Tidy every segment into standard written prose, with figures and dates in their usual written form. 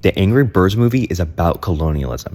The Angry Birds movie is about colonialism.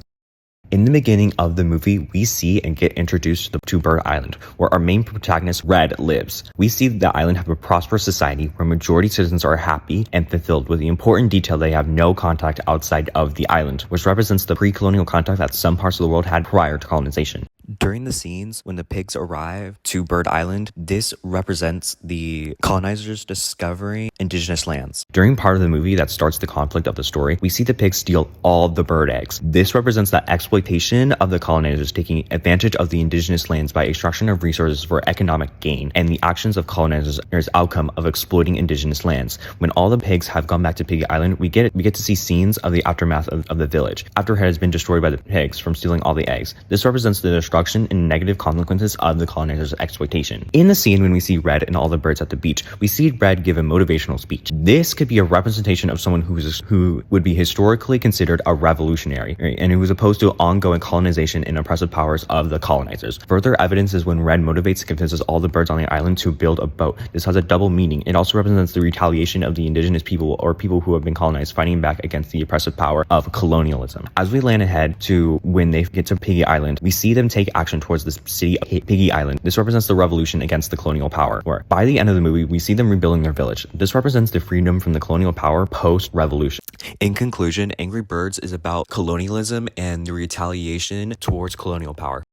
In the beginning of the movie, we see and get introduced to Bird Island, where our main protagonist, Red, lives. We see that the island have a prosperous society where majority citizens are happy and fulfilled, with the important detail they have no contact outside of the island, which represents the pre-colonial contact that some parts of the world had prior to colonization. During the scenes when the pigs arrive to Bird Island, this represents the colonizers discovering indigenous lands. During part of the movie that starts the conflict of the story, we see the pigs steal all the bird eggs. This represents the exploitation of the colonizers taking advantage of the indigenous lands by extraction of resources for economic gain, and the actions of colonizers as outcome of exploiting indigenous lands. When all the pigs have gone back to Piggy Island, we get to see scenes of the aftermath of the village, after it has been destroyed by the pigs from stealing all the eggs. This represents the destruction and negative consequences of the colonizers' exploitation. In the scene when we see Red and all the birds at the beach, we see Red give a motivational speech. This could be a representation of someone who would be historically considered a revolutionary, right? And who was opposed to ongoing colonization and oppressive powers of the colonizers. Further evidence is when Red motivates and convinces all the birds on the island to build a boat. This has a double meaning. It also represents the retaliation of the indigenous people or people who have been colonized fighting back against the oppressive power of colonialism. As we land ahead to when they get to Piggy Island, we see them take action towards the city of Piggy Island. This represents the revolution against the colonial power, where by the end of the movie, we see them rebuilding their village. This represents the freedom from the colonial power post-revolution. In conclusion, Angry Birds is about colonialism and the retaliation towards colonial power.